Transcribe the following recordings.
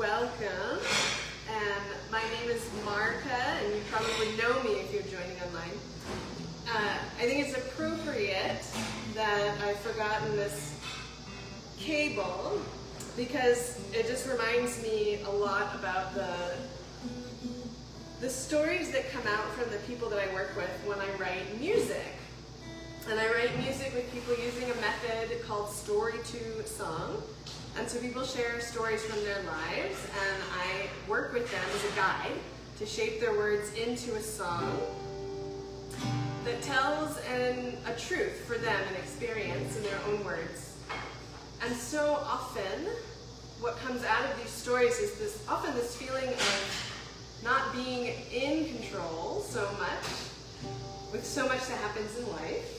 welcome. And my name is Marieke, and you probably know me if you're joining online. I think it's appropriate that I've forgotten this cable because it just reminds me a lot about the stories that come out from the people that I work with when I write music. And I write music with people using a method called story to song. And so people share stories from their lives, and I work with them as a guide to shape their words into a song that tells a truth for them, an experience in their own words. And so often, what comes out of these stories is this feeling of not being in control so much, with so much that happens in life.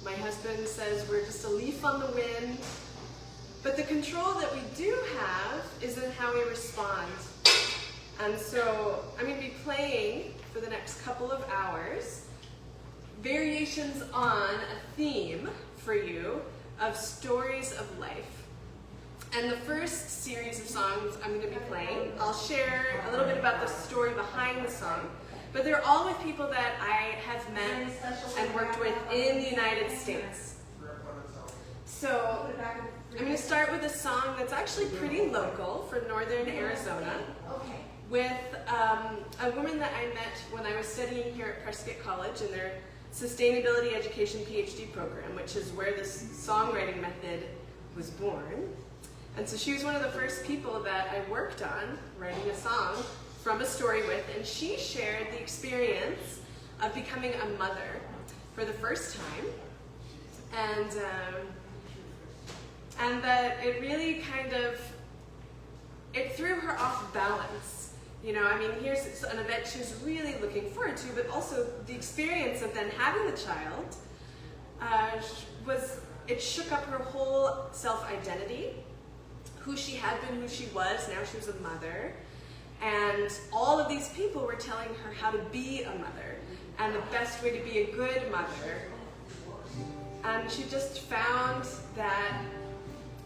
My husband says we're just a leaf on the wind, but the control that we do have is in how we respond. And so I'm going to be playing for the next couple of hours variations on a theme for you of stories of life. And the first series of songs I'm going to be playing, I'll share a little bit about the story behind the song, but they're all with people that I have met and worked with in the United States. So I'm going to start with a song that's actually pretty local for northern Arizona with a woman that I met when I was studying here at Prescott College in their Sustainability Education PhD program, which is where this songwriting method was born. And so she was one of the first people that I worked on writing a song from a story with, and she shared the experience of becoming a mother for the first time. And that it really it threw her off balance. You know, I mean, here's an event she was really looking forward to, but also the experience of then having the child it shook up her whole self-identity, who she had been, who she was, now she was a mother. And all of these people were telling her how to be a mother and the best way to be a good mother. And she just found that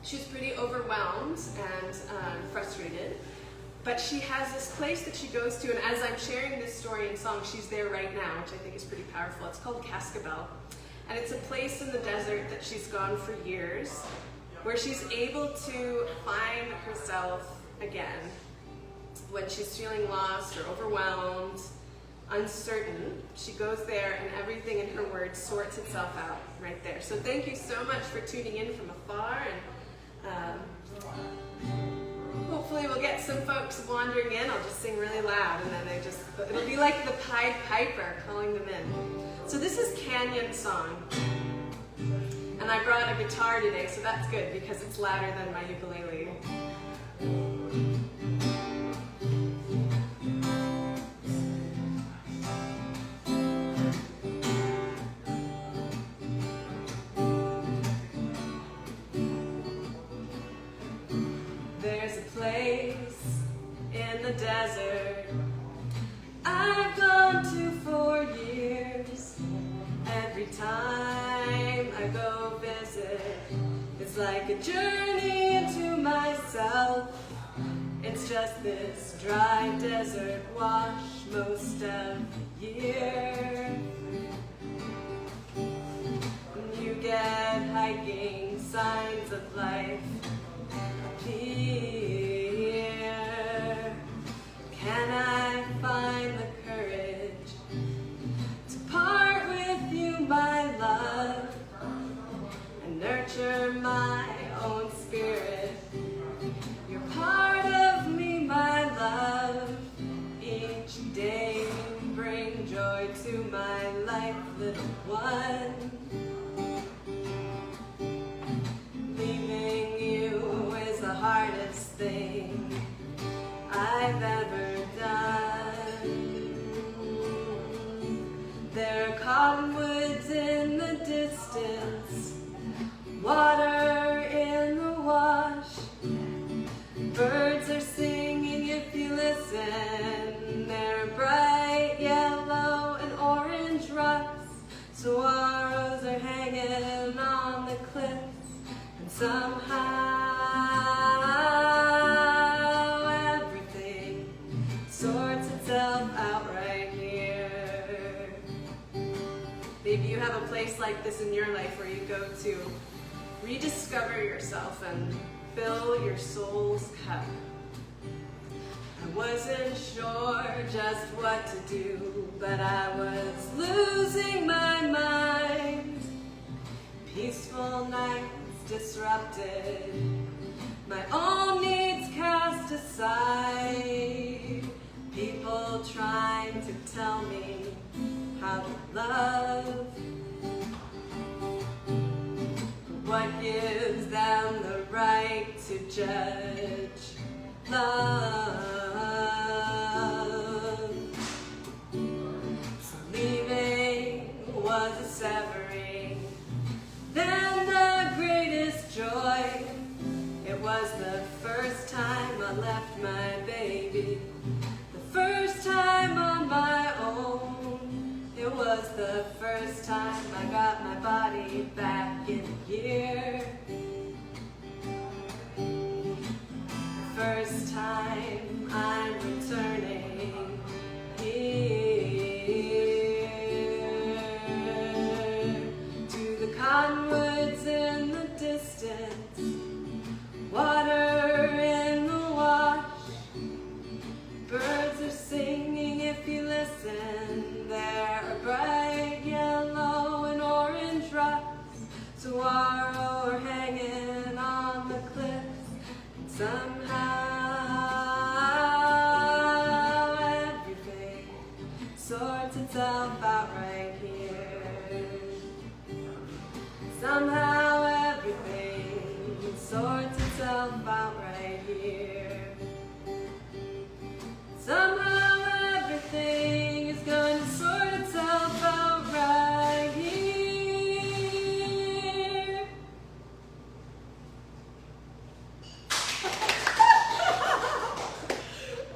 she was pretty overwhelmed and frustrated, but she has this place that she goes to, and as I'm sharing this story in song, she's there right now, which I think is pretty powerful. It's called Cascabel, and it's a place in the desert that she's gone for years, where she's able to find herself again when she's feeling lost or overwhelmed, uncertain. She goes there, and everything in her words sorts itself out right there. So thank you so much for tuning in from afar, and hopefully we'll get some folks wandering in. I'll just sing really loud, and then it'll be like the Pied Piper calling them in. So this is Canyon Song, and I brought a guitar today, so that's good because it's louder than my ukulele. Desert I've gone to for years. Every time I go visit, it's like a journey into myself. It's just this dry desert wash most of the year. You get hiking signs of life appear. Can I find the courage to part with you, my love, and nurture my own spirit? You're part of me, my love. Each day you bring joy to my life, little one. Leaving you is the hardest thing I've ever done. There are cottonwoods in the distance, water in the wash. Birds are singing if you listen. There are bright yellow and orange rocks. Saguaros are hanging on the cliffs, and somehow place like this in your life where you go to rediscover yourself and fill your soul's cup. I wasn't sure just what to do, but I was losing my mind. Peaceful nights disrupted, my own needs cast aside. People trying to tell me how to love. What gives them the right to judge love? So leaving was a severing, then the greatest joy. It was the first time I left my baby, the first time on my own. It was the first time I got my body back in gear. The first time I'm returning here to the cottonwoods in the distance, water in the wash. Birds are singing if you listen. There are bright yellow and orange rocks, saguaro hanging on the cliffs. And somehow everything sorts itself out right here. Somehow everything sorts itself out right here. Somehow everything is going to sort itself out right here.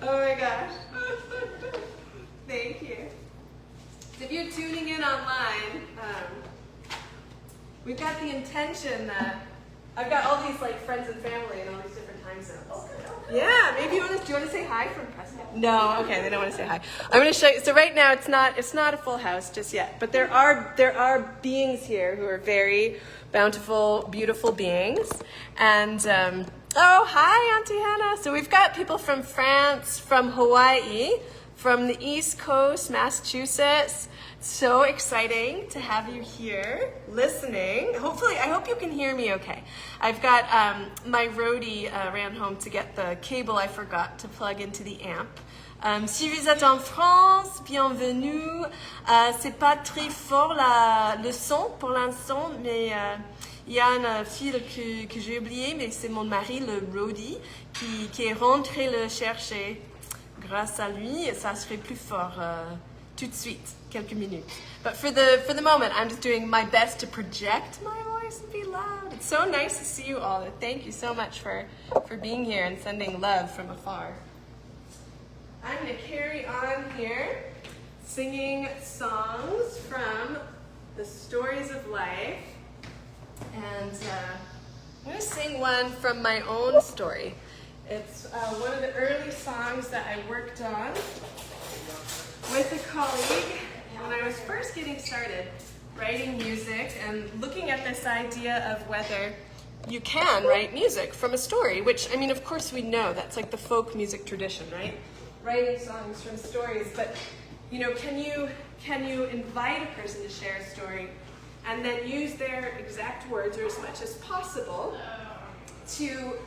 Oh my gosh. Thank you. So if you're tuning in online, we've got the intention that I've got all these like friends and family in all these different time zones. Yeah, maybe do you want to say hi from Preston? No, okay, they don't want to say hi. I'm going to show you. So right now it's not a full house just yet, but there are beings here who are very bountiful, beautiful beings. And oh, hi, Auntie Hannah. So we've got people from France, from Hawaii, from the East Coast, Massachusetts. So exciting to have you here listening. Hopefully, I hope you can hear me okay. I've got my roadie ran home to get the cable I forgot to plug into the amp. Si vous êtes en France, bienvenue. C'est pas très fort le son pour l'instant, mais il y a un fil que j'ai oublié, mais c'est mon mari, le roadie, qui est rentré le chercher. Grâce à lui, ça serait plus fort tout de suite, quelques minutes. But for the moment, I'm just doing my best to project my voice and be loud. It's so nice to see you all. Thank you so much for being here and sending love from afar. I'm going to carry on here, singing songs from the stories of life. And I'm going to sing one from my own story. It's one of the early songs that I worked on with a colleague when I was first getting started writing music and looking at this idea of whether you can write music from a story, which, I mean, of course we know that's like the folk music tradition, right? Writing songs from stories, but, you know, can you invite a person to share a story and then use their exact words, or as much as possible, to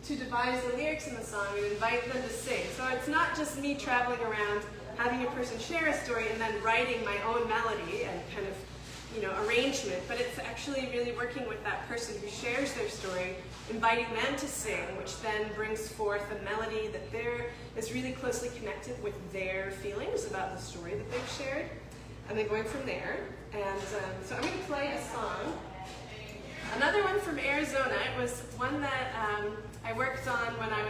devise the lyrics in the song and invite them to sing. So it's not just me traveling around having a person share a story and then writing my own melody and kind of, you know, arrangement, but it's actually really working with that person who shares their story, inviting them to sing, which then brings forth a melody that is really closely connected with their feelings about the story that they've shared, and then going from there. And so I'm going to play a song. Another one from Arizona. It was one that I worked on when I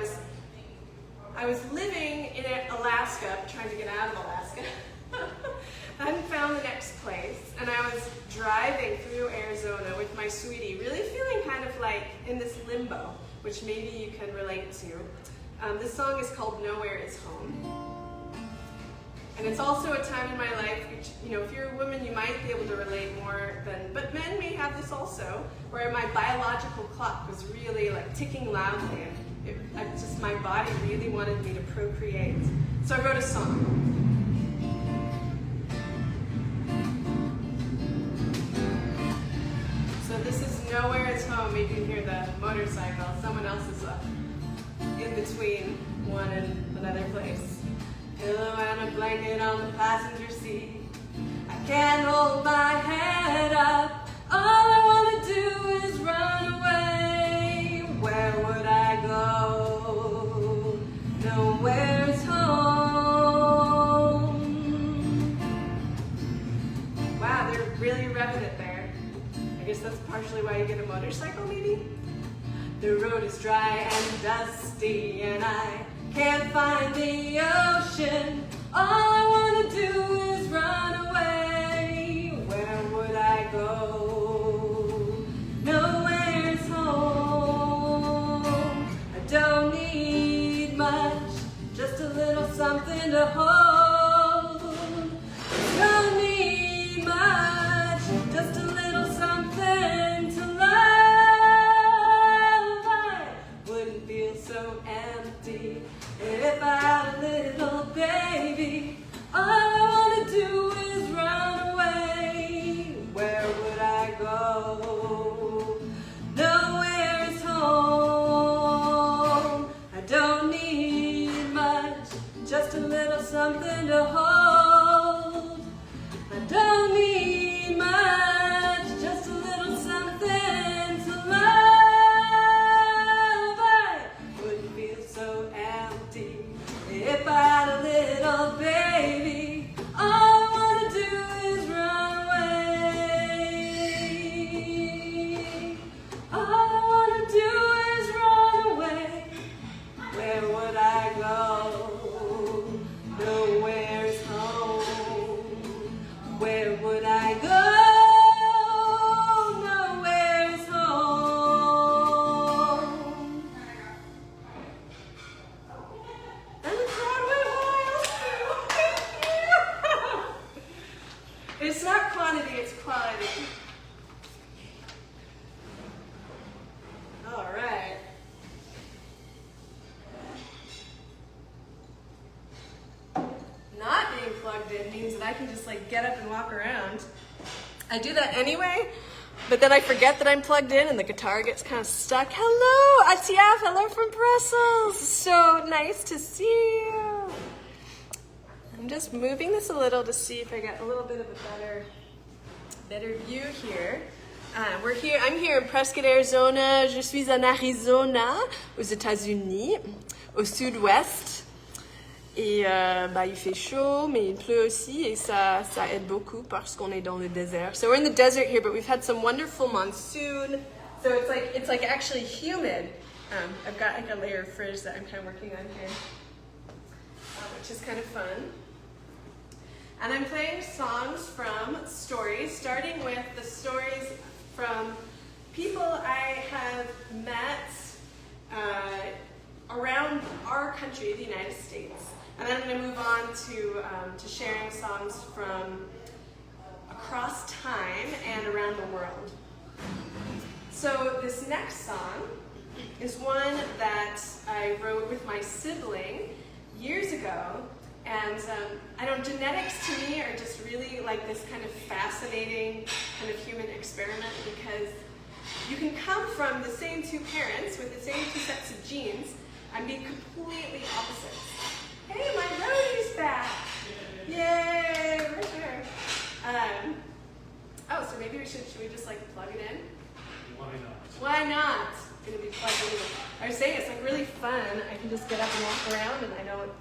was living in Alaska, trying to get out of Alaska. I hadn't found the next place, and I was driving through Arizona with my sweetie, really feeling kind of like in this limbo, which maybe you can relate to. This song is called Nowhere Is Home. And it's also a time in my life, which, you know, if you're a woman, you might be able to relate more than, but men may have this also, where my biological clock was really like ticking loudly, and my body really wanted me to procreate. So I wrote a song. So this is Nowhere is Home. You can hear the motorcycle. Someone else is in between one and another place. Pillow and a blanket on the passenger seat. I can't hold my head up. All I want to do is run away. Where would I go? Nowhere's home. Wow, they're really revving it there. I guess that's partially why you get a motorcycle, maybe? The road is dry and dusty, and I can't find the ocean. All I want to do is run away. Where would I go? Nowhere's home. I don't need much, just a little something to hold. I don't need much, just a little something to love. I wouldn't feel so empty if I had a little baby. All I want to do is run away. Where would I go? Nowhere is home. I don't need much, just a little something to hold. I don't need much, just a little something to love. I wouldn't feel so empty if I had a little baby. All I want to do is run away. All I want to do is run away. Where would I go? Nowhere's home. Where would I go? Nowhere's home. And the crowd went wild too. Thank you. It's not quantity, it's quality. All right. Not being plugged in means that I can just like get up and walk around. I do that anyway, but then I forget that I'm plugged in and the guitar gets kind of stuck. Hello, Atiaf, hello from Brussels. So nice to see you. I'm just moving this a little to see if I get a little bit of a better view here. I'm here in Prescott, Arizona. Je suis en Arizona, aux États-Unis, au sud-ouest. Et il fait chaud, mais il pleut aussi, et ça aide beaucoup parce qu'on est dans le désert. So we're in the desert here, but we've had some wonderful monsoon. So it's like actually humid. I've got like a layer of frizz that I'm kind of working on here, which is kind of fun. And I'm playing songs from stories, starting with the stories from people I have met around our country, the United States. And then I'm going to move on to sharing songs from across time and around the world. So this next song is one that I wrote with my sibling years ago. And I don't, genetics to me are just really like this kind of fascinating kind of human experiment, because you can come from the same two parents with the same two sets of genes and be completely opposites. Hey, my roadie's back! Yay, we're here. So maybe should we just like plug it in? Why not? Why not? It's gonna be plugged in. I was saying it's like really fun. I can just get up and walk around, and I don't,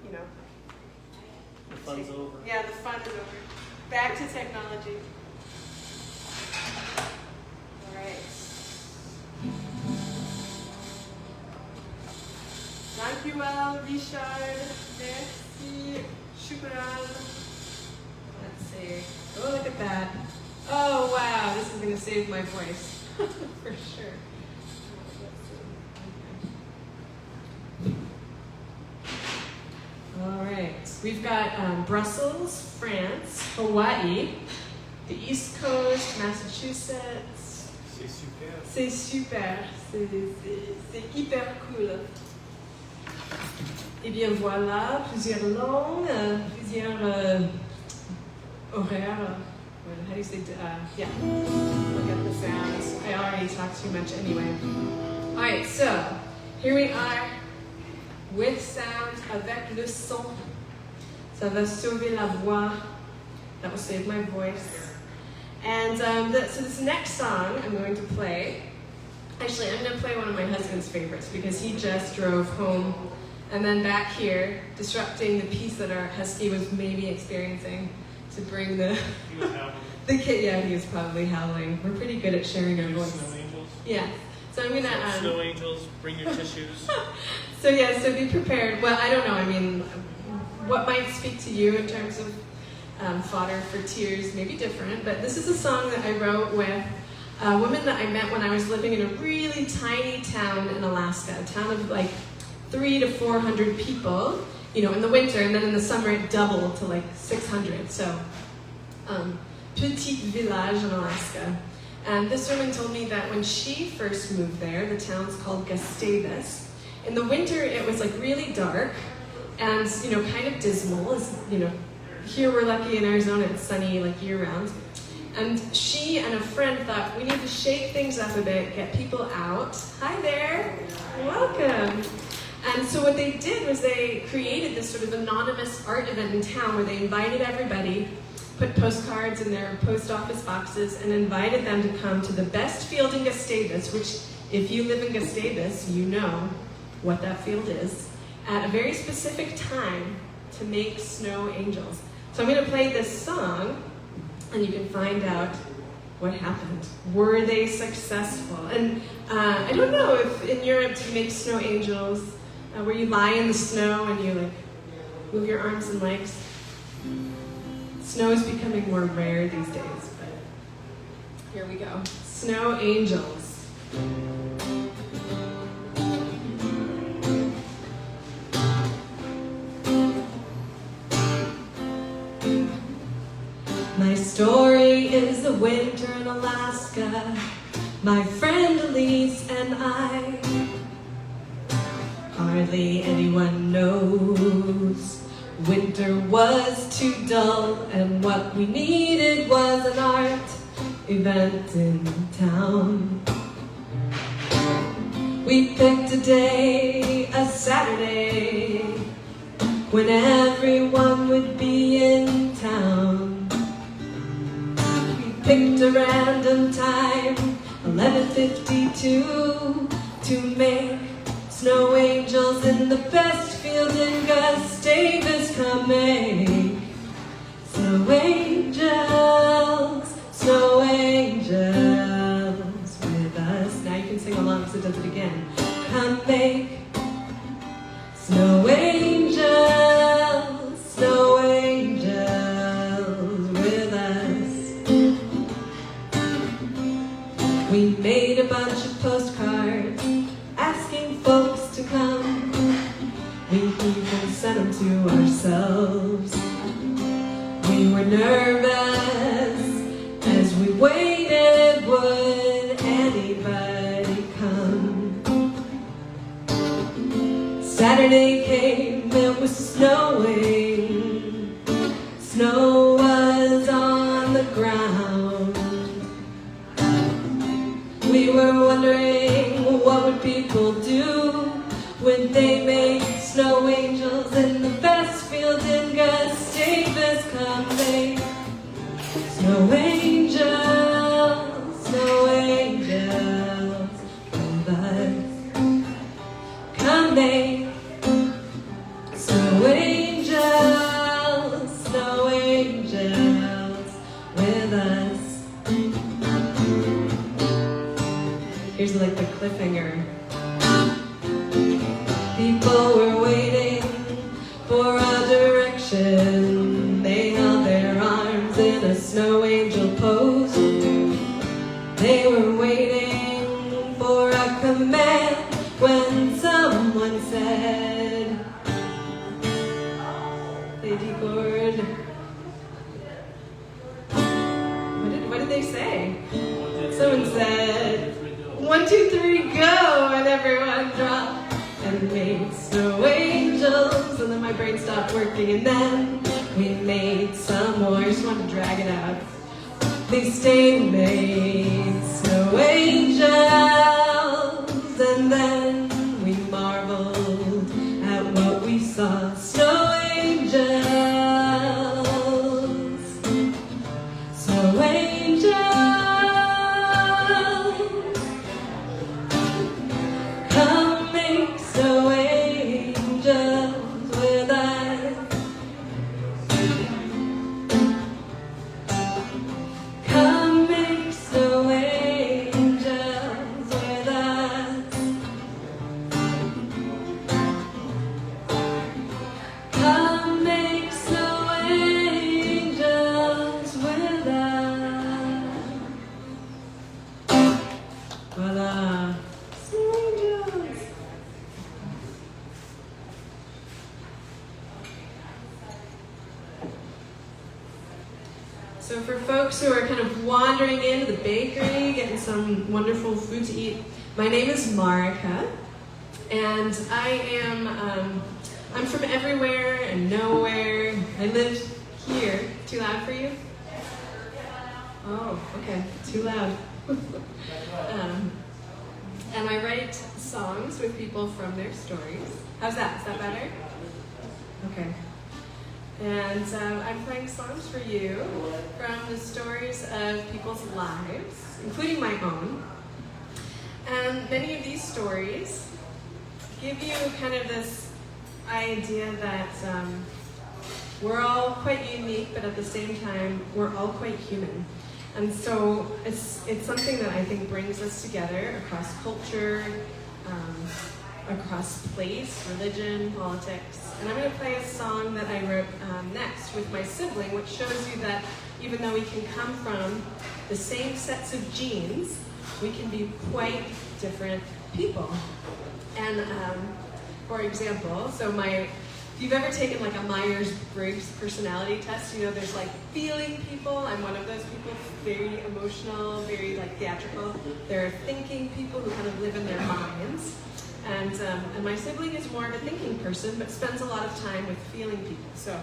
The fun's over. Yeah, the fun is over. Back to technology. All right. Dankjewel, Richard. Merci. Shukran. Let's see. Oh, look at that. Oh, wow. This is going to save my voice. For sure. All right. We've got Brussels, France, Hawaii, the East Coast, Massachusetts. C'est super. C'est super, c'est hyper cool. Et bien voilà, plusieurs langues, plusieurs horaires. How do you say, yeah, look at the sounds. I already talked too much anyway. Alright, so here we are with sound, avec le son. Ça va sauver la voix. That will save my voice. And so this next song I'm going to play, actually I'm going to play one of my husband's favorites because he just drove home and then back here, disrupting the peace that our husky was maybe experiencing to bring the... He was howling. The kid, yeah, he was probably howling. We're pretty good at sharing our voice. Snow angels. Yeah. So I'm gonna... Snow angels, bring your tissues. So yeah, so be prepared. Well, I don't know, I mean, what might speak to you in terms of fodder for tears may be different, but this is a song that I wrote with a woman that I met when I was living in a really tiny town in Alaska, a town of like 300 to 400 people, you know, in the winter, and then in the summer it doubled to like 600. So, petit village in Alaska. And this woman told me that when she first moved there, the town's called Gustavus. In the winter it was like really dark and, you know, kind of dismal, as, you know, here we're lucky in Arizona, it's sunny like year round. And she and a friend thought, we need to shake things up a bit, get people out. Hi there, welcome. And so what they did was they created this sort of anonymous art event in town where they invited everybody, put postcards in their post office boxes, and invited them to come to the best field in Gustavus, which if you live in Gustavus, you know what that field is, at a very specific time to make snow angels. So I'm going to play this song, and you can find out what happened. Were they successful? And I don't know if in Europe to make snow angels, where you lie in the snow and you like move your arms and legs. Snow is becoming more rare these days, but here we go. Snow angels. My story is the winter in Alaska. My friend Elise and I. Hardly anyone knows. Winter was too dull, and what we needed was an art event in town. We picked a day, a Saturday, when everyone would be in town. We picked a random time, 11:52, to make snow angels in the best field in Gustavus. Come make snow angels with us. Now you can sing along because it does it again. Come make snow angels with us. We made a bunch of postcards asking folks to come. We even sent them to ourselves. We were nervous as we waited. Would anybody come? Saturday came, it was snowing. Snow was on the ground. We were wondering, what would people do? Would they make snow angels in the best field in Gustavus? Come make snow angels with us. Come make snow angels with us. Here's like the cliffhanger. People were waiting for a direction. They held their arms in a snow angel pose. They were waiting for a command when someone said, they D chord. What did they say? Someone said, 1, 2, 3, go, and everyone dropped and made snow angels. And then my brain stopped working, and then we made some more. I just wanted to drag it out. They stayed and made snow angels, and then we marveled at what we saw. Snow angels, snow angels, come make snow angels with us. Come make snow angels with us. Come make snow angels with us. Voila. Snow angels. So for folks who are kind of wandering into the bakery, getting some wonderful food to eat, my name is Marieke, and I'm from everywhere and nowhere. I live here. Too loud for you? Oh, okay, too loud. And I write songs with people from their stories. How's that? Is that better? Okay. And I'm playing songs for you from the stories of people's lives, including my own. And many of these stories give you kind of this idea that we're all quite unique, but at the same time, we're all quite human. And so it's something that I think brings us together across culture, across place, religion, politics. And I'm going to play a song that I wrote next with my sibling, which shows you that even though we can come from the same sets of genes, we can be quite different people. And for example, if you've ever taken like a Myers-Briggs personality test, you know there's like feeling people. I'm one of those people, very emotional, very like theatrical. There are thinking people who kind of live in their minds. And my sibling is more of a thinking person, but spends a lot of time with feeling people. So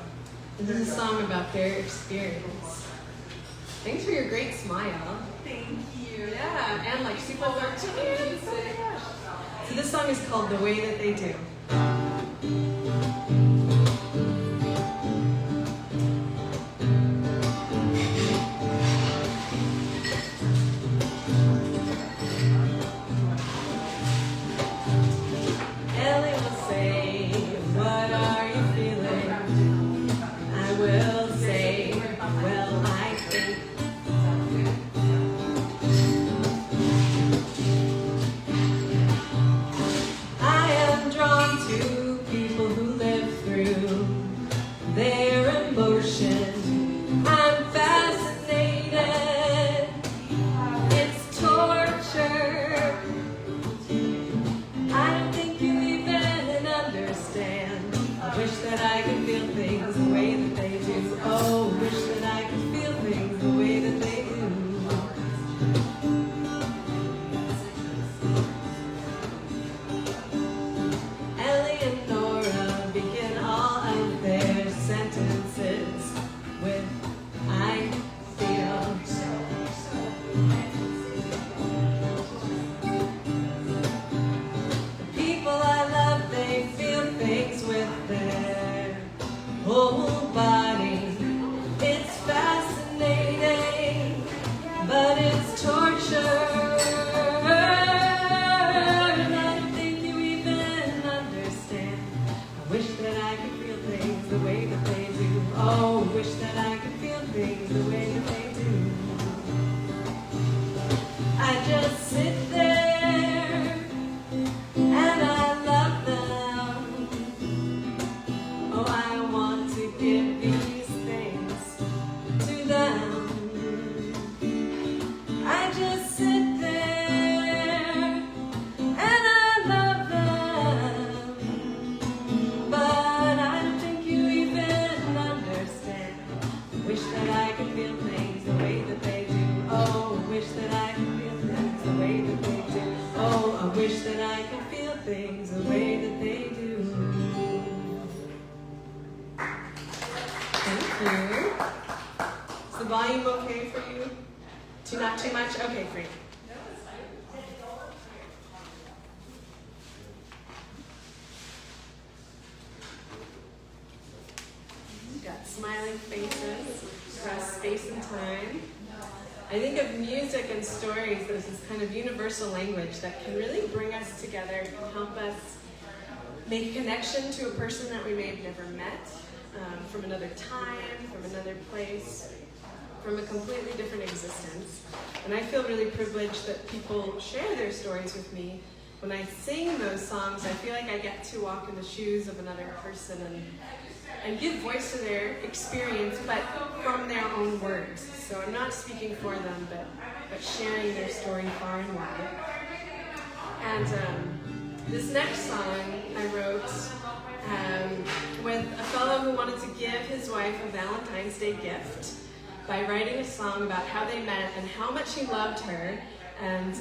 this is a song about their experience. Thanks for your great smile. Thank you. Yeah, and like super work to music. So this song is called The Way That They Do. you. Is the volume okay for you? Not too much? Okay, great. Got smiling faces across space and time. I think of music and stories as this kind of universal language that can really bring us together, can help us make a connection to a person that we may have never met, from another time, from another place, from a completely different existence. And I feel really privileged that people share their stories with me. When I sing those songs, I feel like I get to walk in the shoes of another person and give voice to their experience, but from their own words. So I'm not speaking for them, but sharing their story far and wide. And this next song I wrote with a fellow who wanted to give his wife a Valentine's Day gift by writing a song about how they met and how much he loved her. And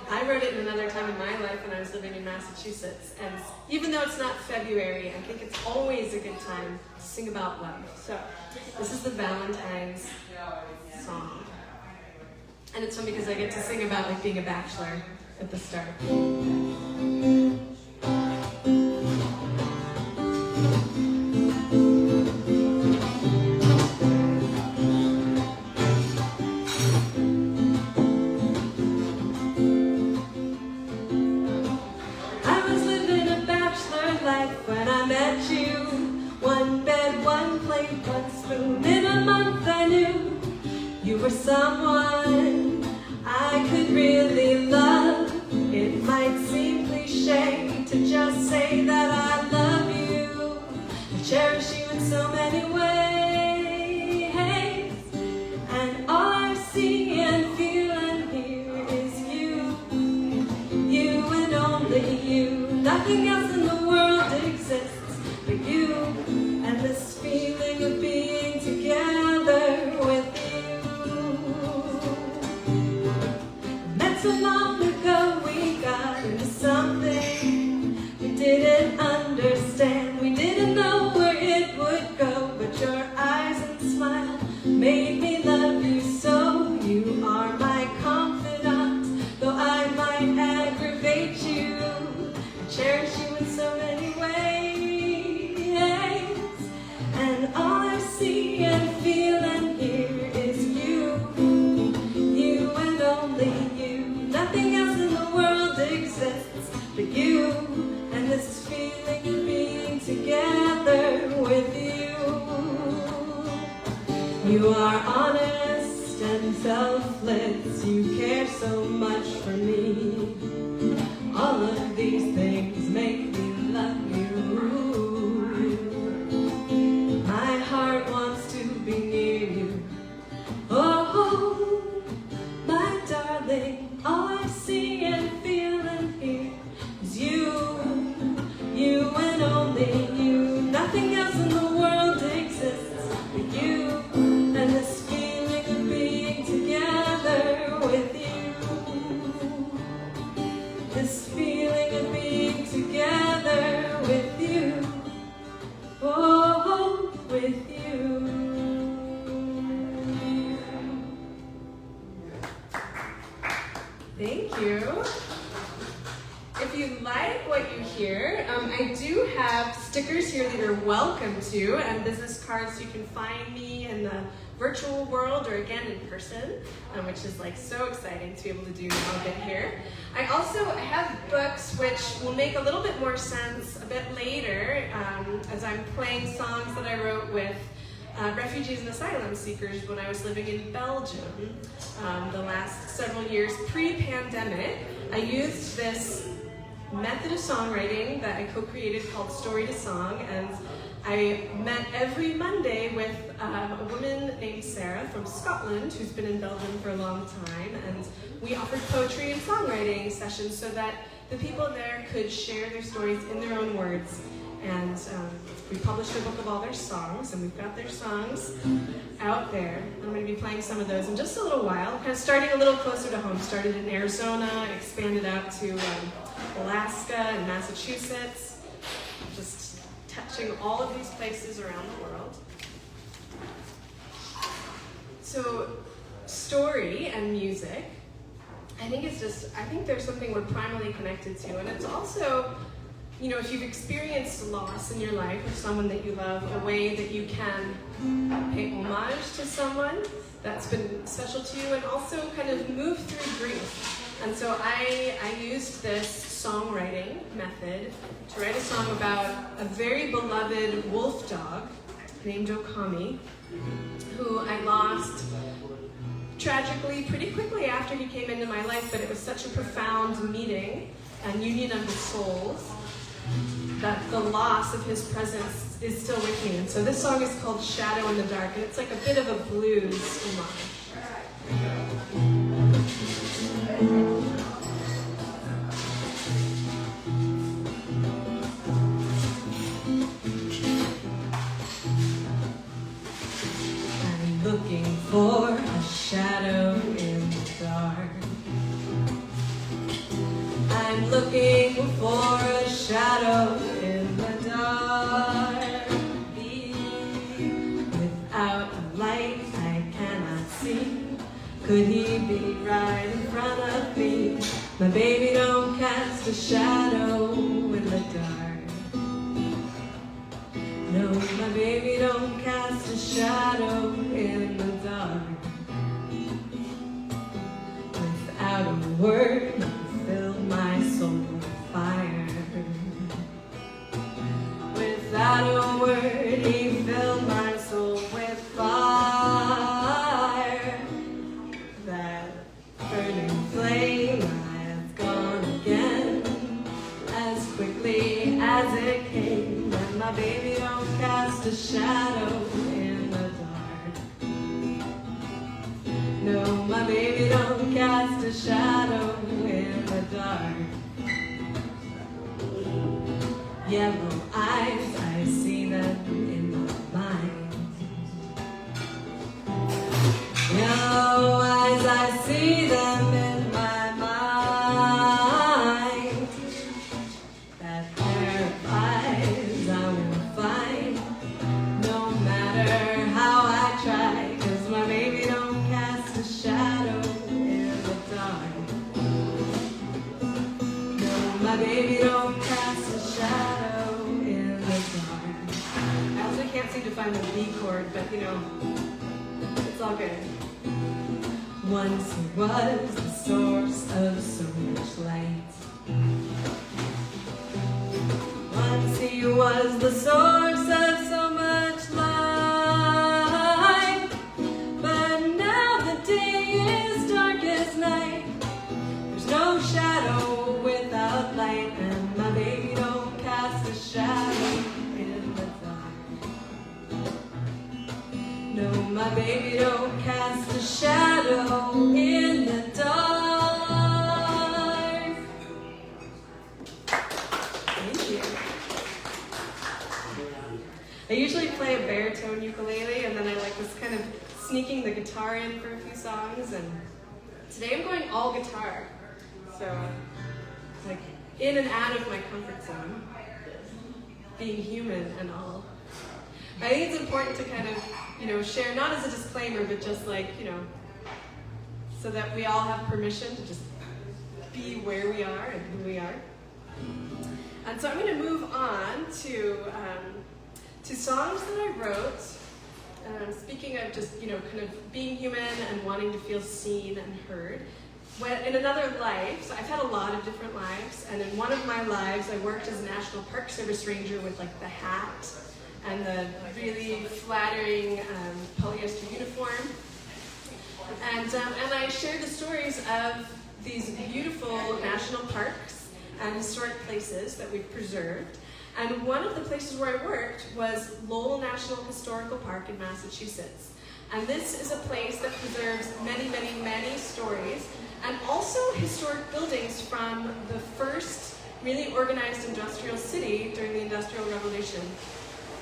I wrote it in another time in my life when I was living in Massachusetts. And even though it's not February, I think it's always a good time to sing about love. So this is the Valentines Song. And it's fun because I get to sing about like being a bachelor at the start. Someone I could really love. It might seem cliche to just say that I love you. I cherish you in so many ways, and all I see and feel and hear is you. You and only you. Nothing else in the world exists but you, and this feeling of being together with you. So long ago we got into something we didn't understand. We didn't know where it would go, but your eyes and smile made me love you so. You are my confidant, though I might aggravate you. I cherish you in so many ways, and all I see and feel and hear is you. You and only you. Nothing else in the world exists but you, and this feeling of being together with you. You are honest and selfless, you care so much for me. All of these things make me love you. My heart wants to be near you. Oh, my darling. All I see and feel and hear is you, you and only you. Nothing else in the world exists but you, and this feeling of being together with you. This feeling of being together with you. Oh, with you. Thank you. If you like what you hear, I do have stickers here that you're welcome to, and business cards so you can find me in the virtual world or again in person, which is like so exciting to be able to do now a bit here. I also have books which will make a little bit more sense a bit later as I'm playing songs that I wrote with refugees and asylum seekers when I was living in Belgium the last several years pre-pandemic. I used this method of songwriting that I co-created called Story to Song, and I met every Monday with a woman named Sarah from Scotland who's been in Belgium for a long time, and we offered poetry and songwriting sessions so that the people there could share their stories in their own words. And we published a book of all their songs, and we've got their songs out there. I'm going to be playing some of those in just a little while, kind of starting a little closer to home. Started in Arizona, expanded out to Alaska and Massachusetts, just touching all of these places around the world. So story and music, I think there's something we're primarily connected to, and it's also, if you've experienced loss in your life or someone that you love, a way that you can pay homage to someone that's been special to you, and also kind of move through grief. And so I used this songwriting method to write a song about a very beloved wolf dog named Okami, who I lost tragically pretty quickly after he came into my life, but it was such a profound meeting and union of the souls that the loss of his presence is still with me. And so this song is called Shadow in the Dark, and it's like a bit of a blues homage. I'm looking for a shadow in the dark. I'm looking for a shadow in the dark. Without a light I cannot see. Could he be right in front of me? My baby don't cast a shadow in the dark. No, my baby don't cast a shadow in the dark. Without a word, he filled my soul with fire. Without a word, he filled my soul with fire. That burning flame has gone again as quickly as it came. And my baby don't cast a shadow in the dark. No, my baby don't cast a shadow in the dark. Yellow eyes, I see them in my mind. Yellow eyes, I see them in my mind. That pair of eyes I will find, no matter how I try, 'cause my baby don't cast a shadow in the dark. No, my baby don't cast a shadow in the dark. I also can't seem to find the B chord, but it's all good. Once he was the source of so much light. Once he was the source of so much light. But now the day is dark as night. There's no shadow without light, and my baby don't cast a shadow in the dark. No, my baby don't cast a shadow in the dark. Thank you. I usually play a baritone ukulele, and then I was kind of sneaking the guitar in for a few songs, and today I'm going all guitar. So, in and out of my comfort zone, being human and all. I think it's important to kind of, share, not as a disclaimer, but just so that we all have permission to just be where we are and who we are. And so I'm going to move on to songs that I wrote. Speaking of just, kind of being human and wanting to feel seen and heard. In another life, so I've had a lot of different lives, and in one of my lives I worked as a National Park Service ranger with the hat and the really flattering polyester uniform. And I shared the stories of these beautiful national parks and historic places that we've preserved. And one of the places where I worked was Lowell National Historical Park in Massachusetts. And this is a place that preserves many, many, many stories, and also historic buildings from the first really organized industrial city during the Industrial Revolution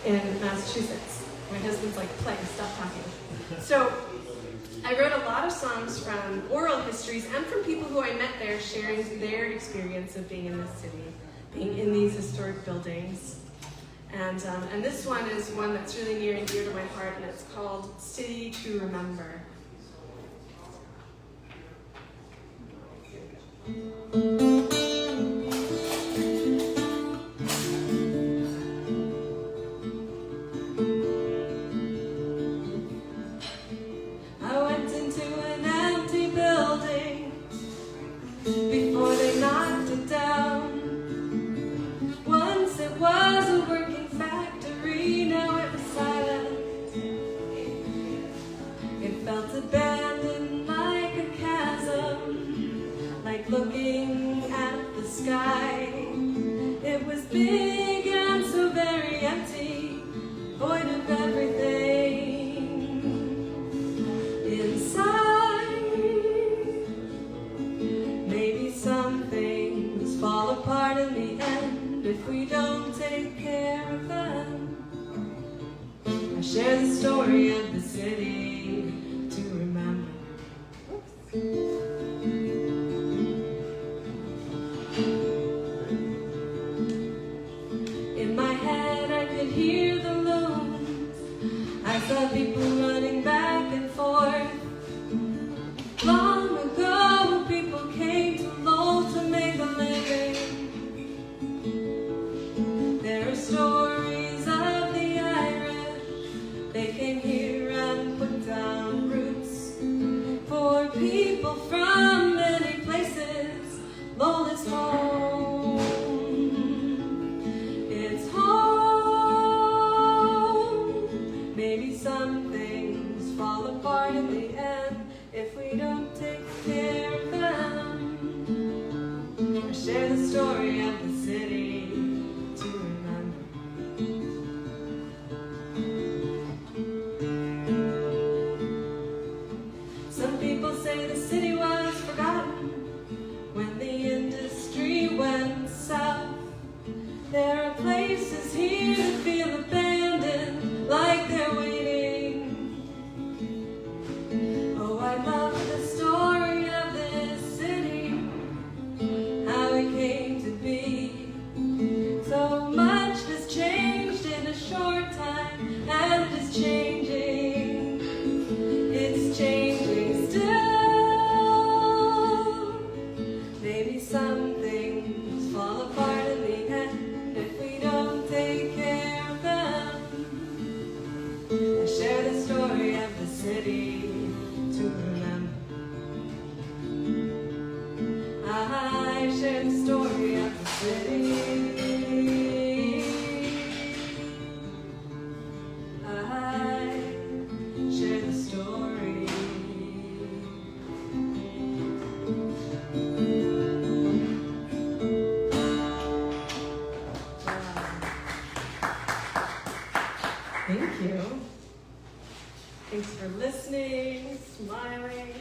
in Massachusetts. My husband's play, stop talking. So I wrote a lot of songs from oral histories and from people who I met there sharing their experience of being in this city, being in these historic buildings. And this one is one that's really near and dear to my heart, and it's called City to Remember. void of everything inside. Maybe some things fall apart in the end if we don't take care of them. I share the story of the city to remember. In my head I could hear the looms. I saw people running back and forth. Long ago people came to Lowell to make a living. There are stories of the Irish. They came here and put down roots. For people from many places, Lowell is home. It's home. Maybe some things fall apart in the end if we don't take care of them. I share the story of the city to remember. Some people say the city was forgotten when the industry went south. There are places here that feel abandoned, like they're waiting. Oh, I love the story of this city, how it came to be. So much has changed in a short time, and it is changing. It's changing still. Maybe some things fall apart in the end if we don't take care of them. I share the story of the city to remember. I share the story of the city. I share the story. Thank you. Thanks for listening, smiling,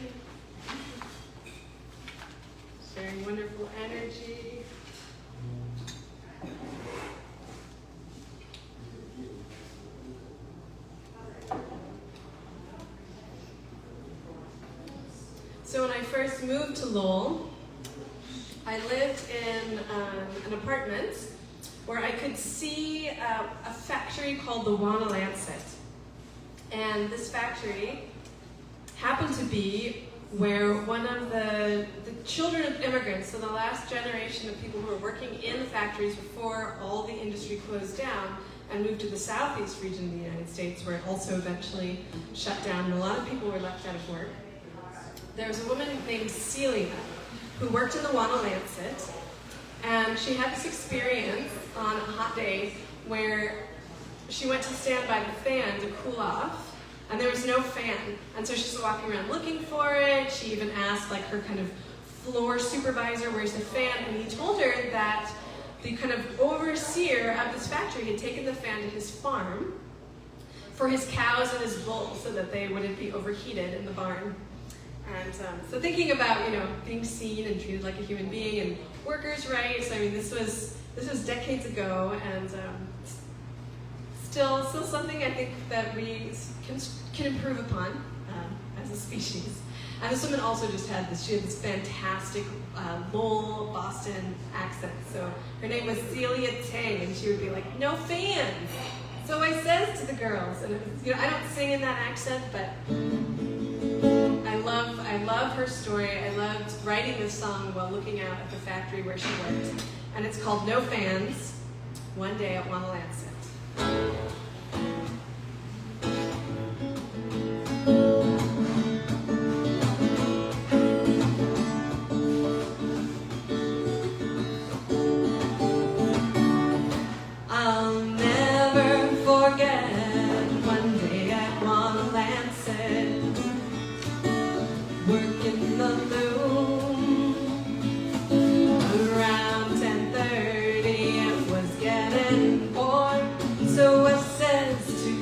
sharing wonderful energy. So when I first moved to Lowell, I lived in an apartment where I could see a factory called the Lancet. And this factory happened to be where one of the children of immigrants, so the last generation of people who were working in the factories before all the industry closed down and moved to the southeast region of the United States, where it also eventually shut down and a lot of people were left out of work. There was a woman named Celia who worked in the Lancet, and she had this experience on a hot day where she went to stand by the fan to cool off, and there was no fan. And so she's walking around looking for it. She even asked like her kind of floor supervisor, where's the fan? And he told her that the kind of overseer of this factory had taken the fan to his farm for his cows and his bulls so that they wouldn't be overheated in the barn. And so thinking about, being seen and treated like a human being and workers' rights, I mean, this was decades ago, and still something I think that we can improve upon as a species. And this woman also she had this fantastic Lowell, Boston accent. So her name was Celia Tang, and she would be like, no fans. So I says to the girls, and I don't sing in that accent, but I love her story. I loved writing this song while looking out at the factory where she worked. And it's called No Fans, One Day at Lancet. I'll never forget one day at Lancet, working the loom. Around 10:30 it was getting bored, so I says to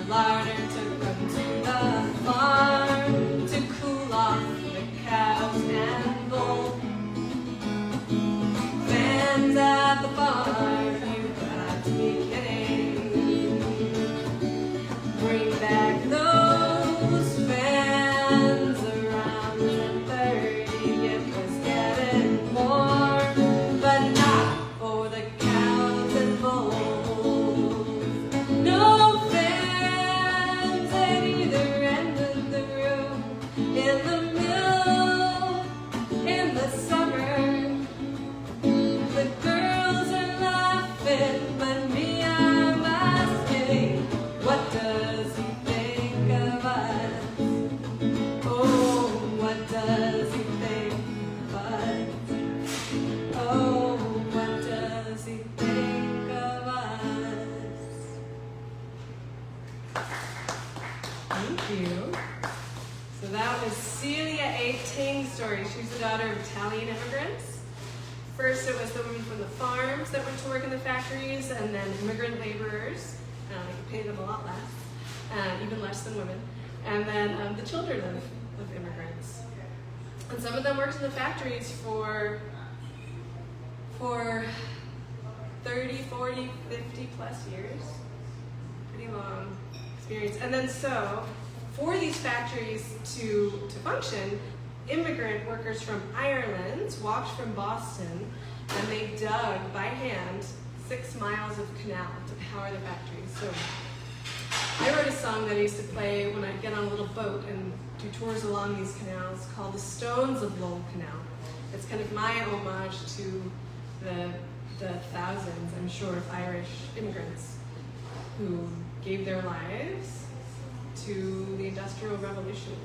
larder took them to the farm to cool off the cows and bull. Fans at the farm, you got to be kidding. Bring back those fans around 10:30. It was getting warm, but not for the cows and bulls. No fans at either end of the room. In the mill, in the summer, the girls are laughing, but me, I'm asking, what does he think of us? Oh, what does he think of us? Oh, what does he think of us? Thank you. So that was Celia A. Ting's story. She's the daughter of Italian immigrants. First, it was the women from the farms that went to work in the factories, and then immigrant laborers. You pay them a lot less, even less than women. And then the children of immigrants. And some of them worked in the factories for 30, 40, 50 plus years. Pretty long experience. And then so, for these factories to function, immigrant workers from Ireland walked from Boston and they dug by hand 6 miles of canal to power the factories. So I wrote a song that I used to play when I'd get on a little boat and do tours along these canals called The Stones of Lowell Canal. It's kind of my homage to the thousands, I'm sure, of Irish immigrants who gave their lives to the Industrial Revolution.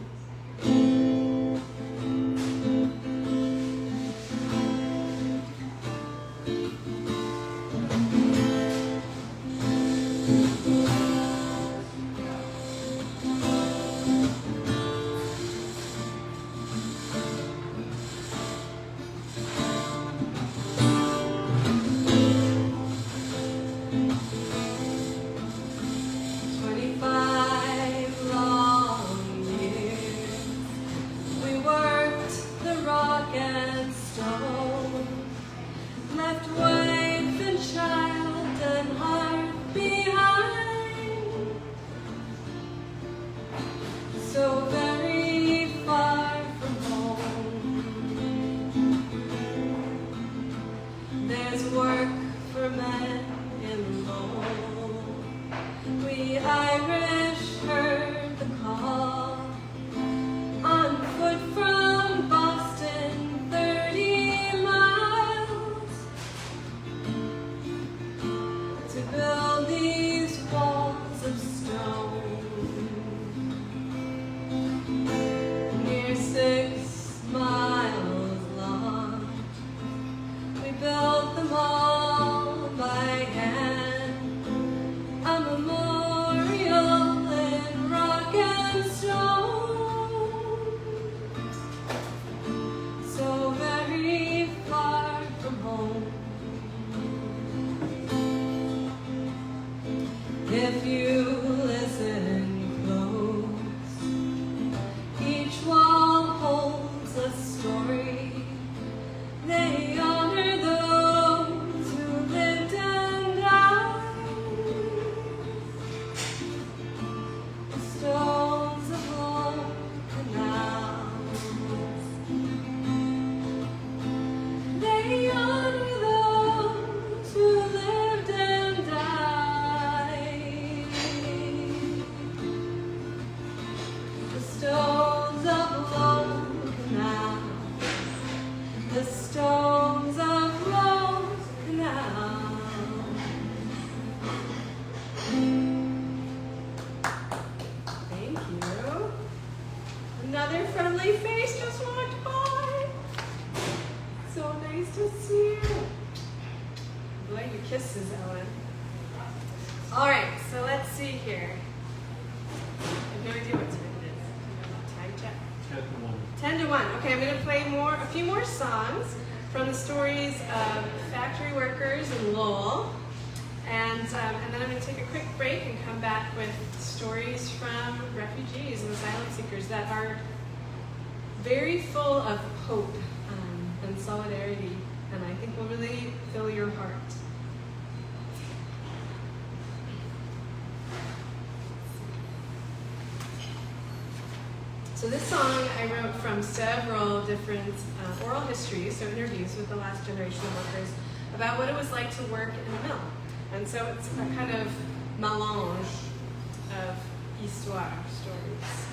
If you listen close, each wall holds a story. They honor those who lived and died. The stones of old canals, they honor those who lived and died. The stones of Olde Canal, the stones of Olde Canal. Thank you. Another friendly face just walked by. So nice to see you. Boy, your kisses, Ellen. All right, so let's see here. I have no idea what time it is. Time check. 10 to 1. Okay, I'm going to play a few more songs from the stories of factory workers in Lowell. And then I'm going to take a quick break and come back with stories from refugees and asylum seekers that are very full of hope and solidarity, and I think will really fill your heart. So this song I wrote from several different oral histories, so interviews with the last generation of workers, about what it was like to work in a mill. And so it's a kind of mélange of histoire, stories.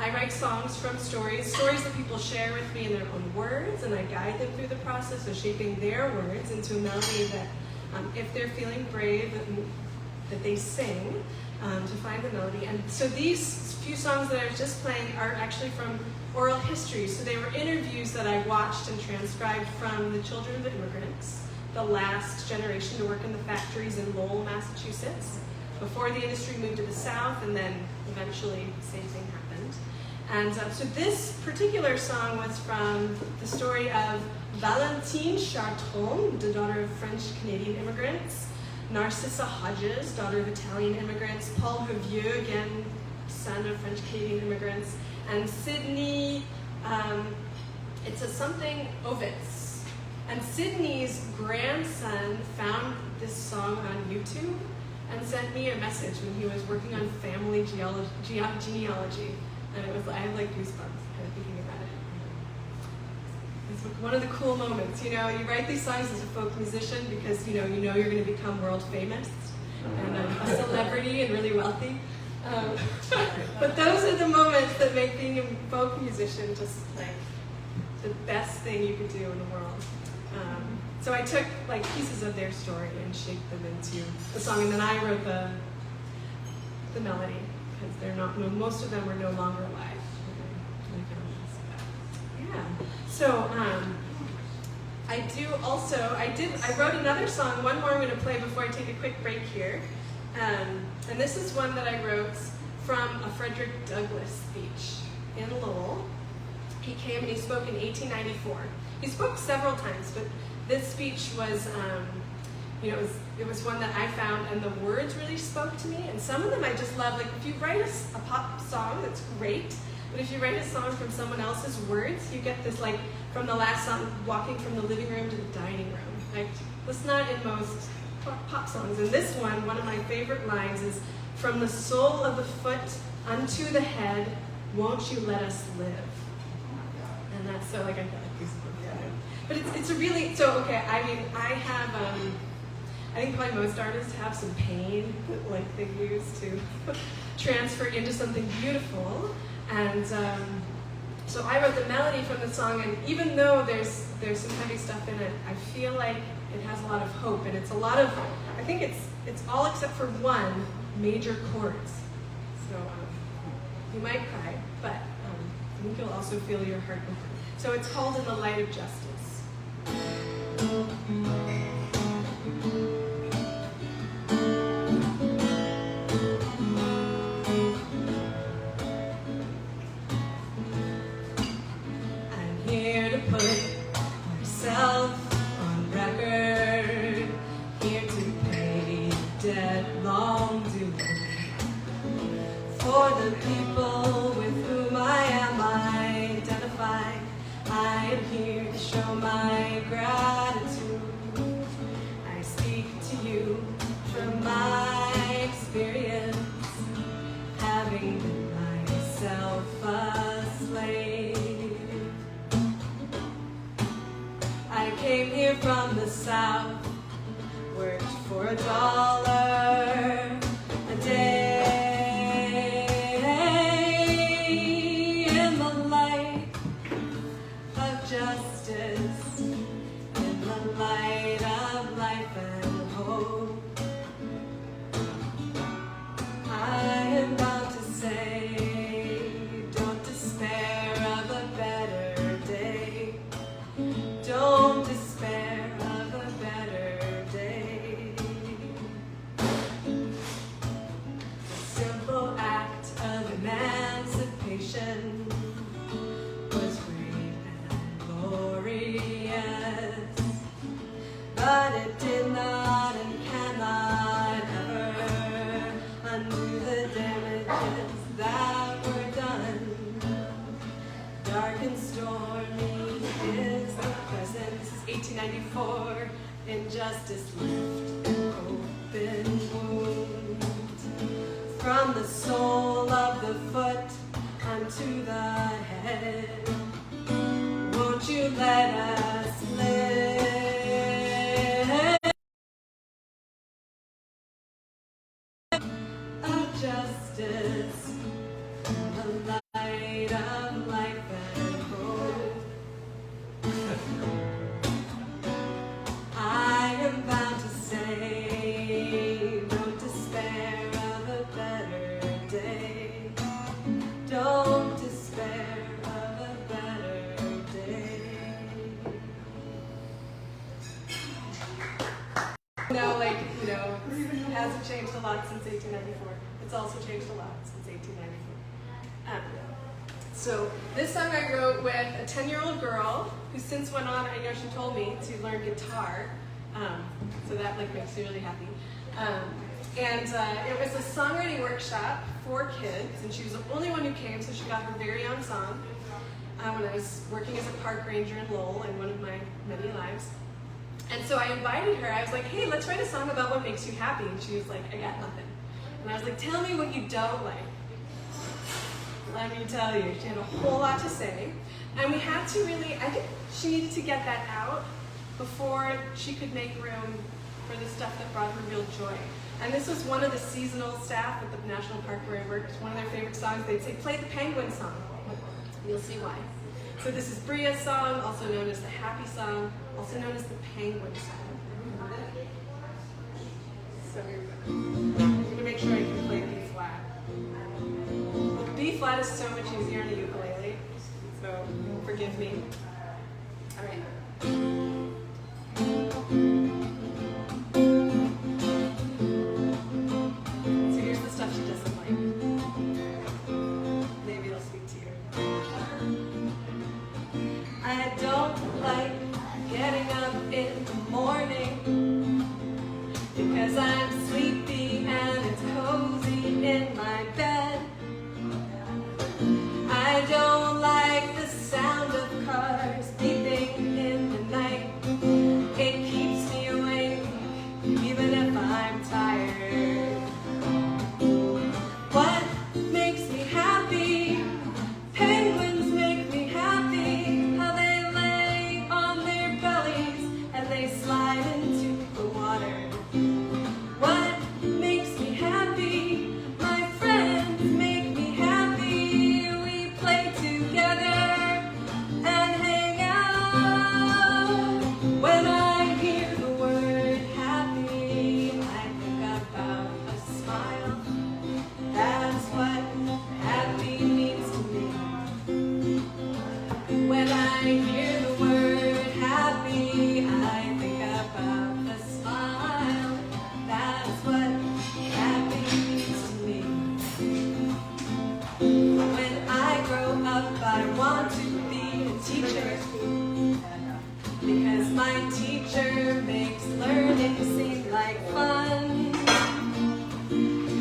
I write songs from stories that people share with me in their own words, and I guide them through the process of shaping their words into a melody that, if they're feeling brave, that they sing to find the melody. And so these few songs that I was just playing are actually from oral history. So they were interviews that I watched and transcribed from the children of immigrants, the last generation to work in the factories in Lowell, Massachusetts, before the industry moved to the South, and then eventually the same thing happened. And so this particular song was from the story of Valentines Song, the daughter of French-Canadian immigrants, Narcissa Hodges, daughter of Italian immigrants, Paul Revieux, again, son of French-Canadian immigrants, and Sydney, it's a something Ovitz. And Sydney's grandson found this song on YouTube and sent me a message when he was working on family genealogy. And it was, I have like goosebumps kind of thinking about it. It's one of the cool moments, you know, you write these songs as a folk musician because you know you're going to become world famous and a celebrity and really wealthy. But those are the moments that make being a folk musician just like the best thing you could do in the world. So I took like pieces of their story and shaped them into the song, and then I wrote the melody because they're not. Most of them are no longer alive. Yeah. So I wrote another song, one more I'm going to play before I take a quick break here. And this is one that I wrote from a Frederick Douglass speech in Lowell. He came and he spoke in 1894. He spoke several times, but this speech was, it was one that I found, and the words really spoke to me. And some of them I just love. Like if you write a pop song, that's great. But if you write a song from someone else's words, you get this, like from the last song, walking from the living room to the dining room. Like that's not in most pop songs. And this one of my favorite lines is, "From the sole of the foot unto the head, won't you let us live?" And that's so like I feel like these. But it's a really, so okay, I mean, I think probably most artists have some pain that like they use to transfer into something beautiful. And so I wrote the melody from the song, and even though there's some heavy stuff in it, I feel like it has a lot of hope, and it's a lot of, I think it's all except for one major chords. So you might cry, but I think you'll also feel your heart open. So it's called "In the Light of Justice." I'm here to put myself on record, here to pay debt long due for the people with whom I am identified. I am here to show my gratitude. I speak to you from my experience, having been myself a slave. I came here from the South, worked for $1 a day. Justice, in the light of life and hope, I am bound to say, don't despair of a better day. Don't despair of a better day. The simple act of emancipation was glorious, but it did not and cannot ever undo the damages that were done. Dark and stormy is the present. This is 1894. Injustice left an open wound. From the sole of the foot unto the head, won't you let us live? Of justice, in the light of life and hope. I am bound to say, don't despair of a better day. Don't despair of a better day. It hasn't changed a lot since 1894. It's also changed a lot since 1894. So this song I wrote with a 10-year-old girl who since went on, I know she told me, to learn guitar. So that makes me really happy. It was a songwriting workshop for kids, and she was the only one who came, so she got her very own song when I was working as a park ranger in Lowell in one of my many lives. And so I invited her. I was like, hey, let's write a song about what makes you happy. And she was like, I got nothing. And I was like, tell me what you don't like. Let me tell you, she had a whole lot to say. And we had to really, I think she needed to get that out before she could make room for the stuff that brought her real joy. And this was one of the seasonal staff at the national park where I worked. One of their favorite songs, they'd say, play the penguin song. You'll see why. So this is Bria's song, also known as the happy song, also known as the penguin song. So here we go. I'm going to make sure I can play B flat. B flat is so much easier on a ukulele, so forgive me. All right. don't like getting up in the morning because I'm sleepy and it's cozy in my bed. I don't like the sound of cars beeping in the night. It keeps me awake even if I'm tired. What makes me happy? Penguins make me happy. How they lay on their bellies and they slide into the water. What makes me happy? My friends make me happy. We play together and hang out. When I hear the word happy, I think about a smile. That's what happy means to me. When I hear the word happy, I think about a smile. That's what happy means to me. When I grow up, I want to be a teacher because my teacher makes learning seem like fun.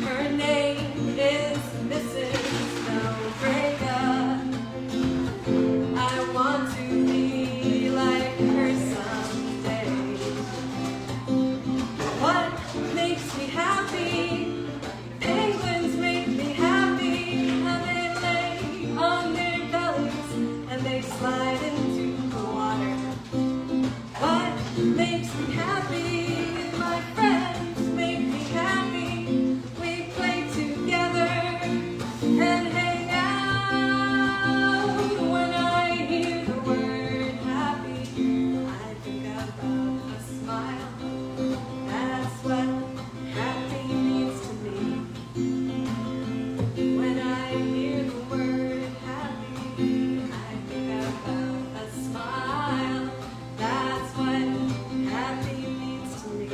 Her name is Mrs. Nobrega. I want to be like her someday. What makes me happy? Penguins make me happy. How they lay on their bellies and they slide into the water. What makes me happy? My friends make me happy. We play together and hang out. When I hear the word happy, I think about a smile. That's what happy means to me. When I hear the word happy, I think about a smile. That's what happy means to me.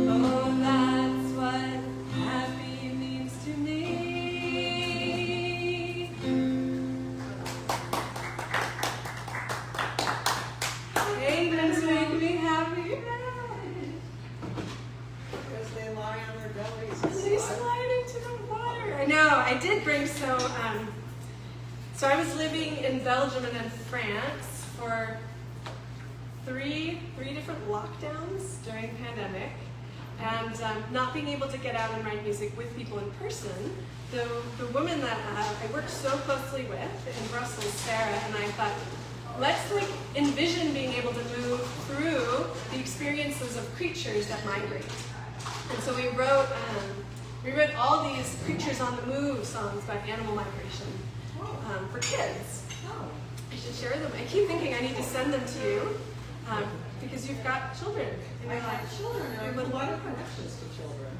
Oh, that's what happy means to me. Penguins make me happy. Because they lie on their bellies. And they slide into the water. I know. I did bring so I was living in Belgium and then France for three different lockdowns during the pandemic, and not being able to get out and write music with people in person. The woman that I worked so closely with in Brussels, Sarah, and I thought, let's envision being able to move through the experiences of creatures that migrate. And so we wrote all these creatures on the move songs about animal migration for kids. I should share them. I keep thinking I need to send them to you because you've got children in your life. Children, I have a lot of connections to children.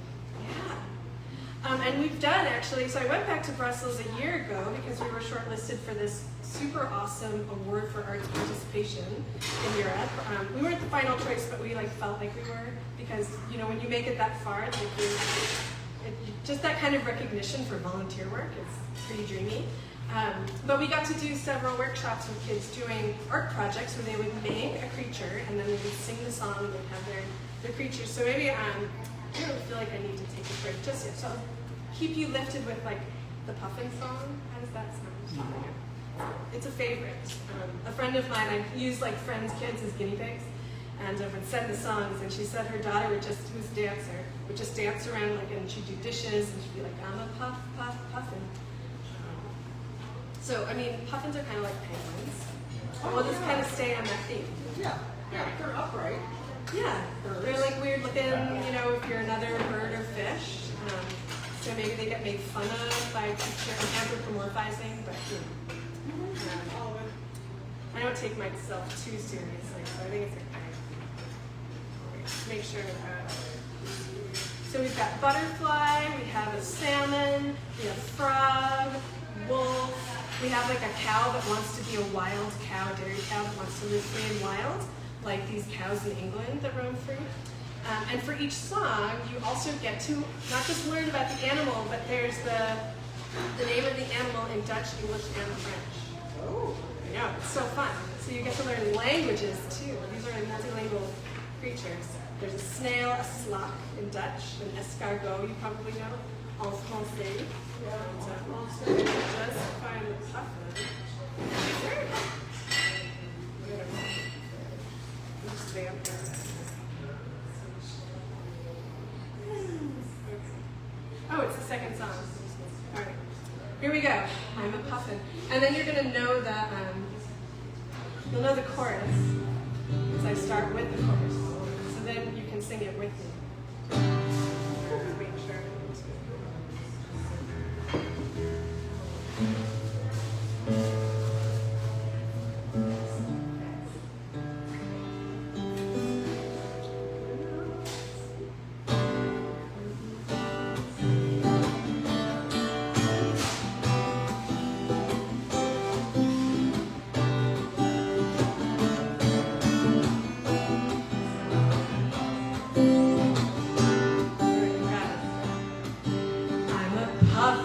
Yeah. And we've done actually, so I went back to Brussels a year ago because we were shortlisted for this super awesome award for arts participation in Europe. We weren't the final choice, but we felt like we were because, when you make it that far, it's just that kind of recognition for volunteer work is pretty dreamy. But we got to do several workshops with kids doing art projects where they would make a creature and then they would sing the song and they'd have their creatures. So maybe I don't feel like I need to take a break just yet. So I'll keep you lifted with the Puffin song. How does that sound? It's a favorite. A friend of mine, I used friends' kids as guinea pigs and would send the songs, and she said her daughter who's a dancer, would just dance around and she'd do dishes and she'd be like, I'm a puff, puff, puffin. So, puffins are kind of like penguins. We'll just kind of stay on that theme. Yeah, they're upright. Yeah, they're weird looking, if you're another bird or fish. So maybe they get made fun of by anthropomorphizing, but I don't take myself too seriously, so I think it's okay. Just make sure so we've got butterfly, we have a salmon, we have frog, wolf. We have a cow that wants to be a wild cow, a dairy cow that wants to live free and wild, like these cows in England that roam free. And for each song, you also get to not just learn about the animal, but there's the name of the animal in Dutch, English, and French. Oh. I know, it's so fun. So you get to learn languages too. These are multilingual creatures. There's a snail, a slug in Dutch, an escargot you probably know, en français. Just find the puffin. Just vamp there. Oh, it's the second song. All right, here we go. I'm a puffin, and then you're gonna know the you'll know the chorus as I start with the chorus. So then you can sing it with me. Make sure. Puff,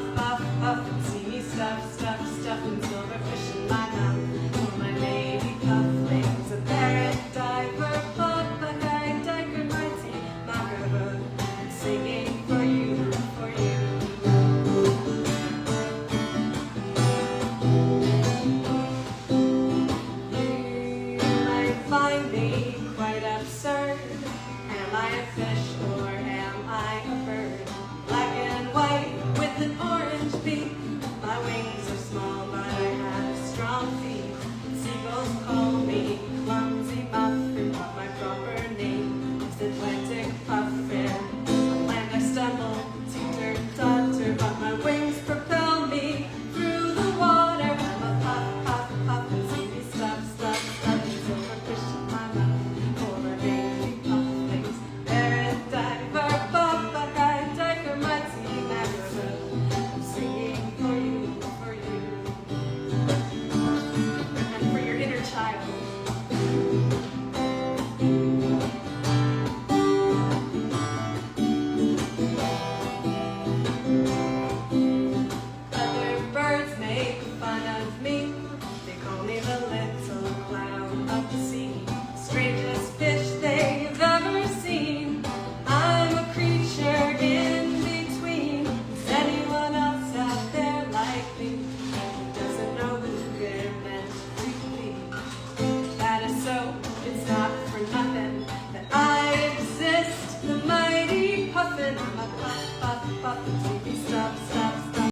puff, puff.